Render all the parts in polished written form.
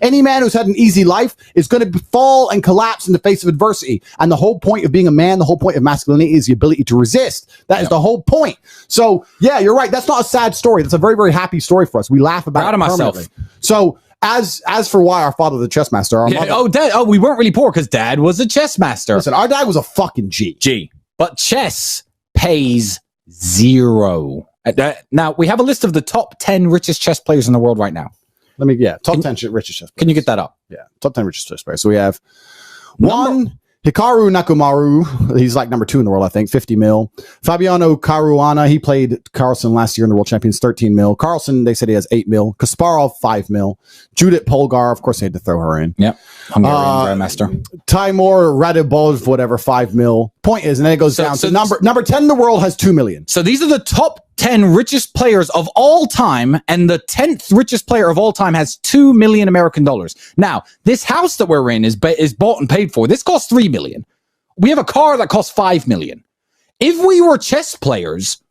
Any man who's had an easy life is going to fall and collapse in the face of adversity. And the whole point of being a man, the whole point of masculinity is the ability to resist. That is the whole point. So, yeah, you're right. That's not a sad story. That's a very, very happy story for us. We laugh about it permanently. So, as for why our father was a chess master, our mother, we weren't really poor because dad was a chess master. Listen, our dad was a fucking G. But chess pays zero. Now, we have a list of the top 10 richest chess players in the world right now. Top 10 richest chess players. Can you get that up? Yeah, top 10 richest chess players. So we have Hikaru Nakamura. He's like number 2 in the world, I think, 50 mil. Fabiano Caruana, he played Carlsen last year in the World Champions, 13 mil. Carlsen, they said he has 8 mil. Kasparov, 5 mil. Judith Polgar, of course, they had to throw her in. Yep. Hungarian Grandmaster. Timur Radibov, whatever, 5 mil. Point is, and then it goes down. So number 10 in the world has 2 million. So these are the top 10 richest players of all time, and the 10th richest player of all time has $2 million American dollars. Now, this house that we're in is bought and paid for. This costs $3 million. We have a car that costs $5 million. If we were chess players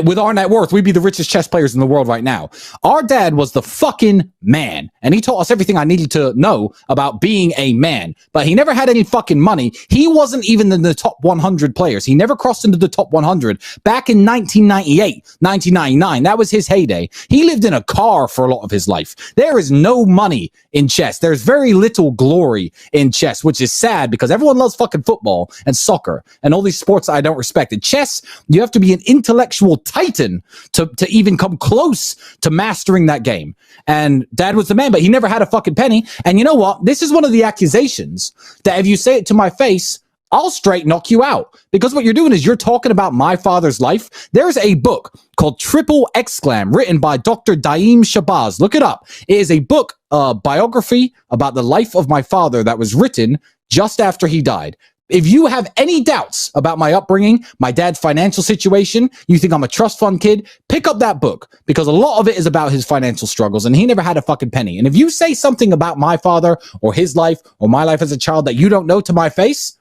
with our net worth, we'd be the richest chess players in the world right now. Our dad was the fucking man, and he taught us everything I needed to know about being a man, but he never had any fucking money. He wasn't even in the top 100 players. He never crossed into the top 100 back in 1998, 1999. That was his heyday. He lived in a car for a lot of his life. There is no money in chess. There's very little glory in chess, which is sad because everyone loves fucking football and soccer and all these sports that I don't respect. In chess, you have to be an intellectual titan to even come close to mastering that game. And dad was the man, but he never had a fucking penny. And you know what? This is one of the accusations that if you say it to my face, I'll straight knock you out. Because what you're doing is you're talking about my father's life. There's a book called Triple Exclam written by Dr. Daim Shabazz. Look it up. It is a book, biography about the life of my father that was written just after he died. If you have any doubts about my upbringing, my dad's financial situation, you think I'm a trust fund kid, pick up that book because a lot of it is about his financial struggles and he never had a fucking penny. And if you say something about my father or his life or my life as a child that you don't know to my face,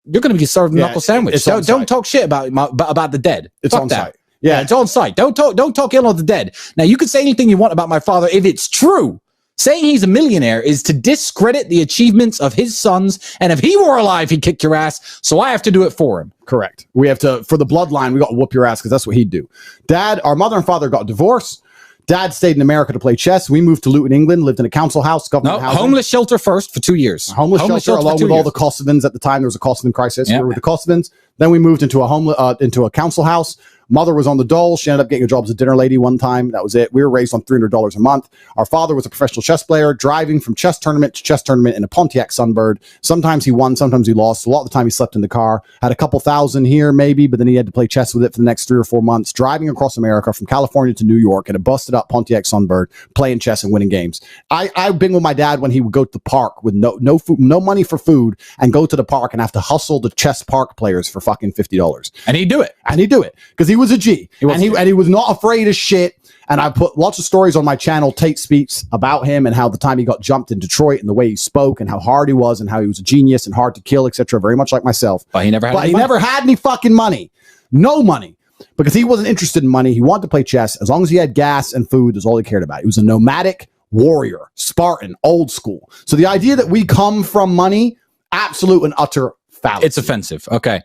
you're going to be served a knuckle sandwich. So don't talk shit about the dead. It's on site. Yeah, it's on site. Don't talk ill of the dead. Now, you can say anything you want about my father if it's true. Saying he's a millionaire is to discredit the achievements of his sons, and if he were alive, he'd kick your ass, so I have to do it for him. Correct. We have to, for the bloodline, we got to whoop your ass because that's what he'd do. Our mother and father got divorced. Dad stayed in America to play chess. We moved to Luton, England, lived in a council house, government housing. Homeless shelter first for 2 years. Homeless shelter along with all the Kosovans at the time. There was a Kosovan crisis. Yep. We were with the Kosovans. Then we moved into a council house. Mother was on the dole. She ended up getting a job as a dinner lady one time. That was it. We were raised on $300 a month. Our father was a professional chess player, driving from chess tournament to chess tournament in a Pontiac Sunbird. Sometimes he won, sometimes he lost. A lot of the time he slept in the car. Had a couple thousand here maybe, but then he had to play chess with it for the next 3 or 4 months, driving across America from California to New York in a busted up Pontiac Sunbird, playing chess and winning games. I've been with my dad when he would go to the park with no food, no money for food, and go to the park and have to hustle the chess park players for fucking $50. And he'd do it. Because he was a G. He was not afraid of shit. And I put lots of stories on my channel, Tate Speaks, about him and how the time he got jumped in Detroit and the way he spoke and how hard he was and how he was a genius and hard to kill, etc. Very much like myself. But he never had any fucking money. No money. Because he wasn't interested in money. He wanted to play chess. As long as he had gas and food, is all he cared about. He was a nomadic warrior, Spartan, old school. So the idea that we come from money, absolute and utter fallacy. It's offensive. Okay.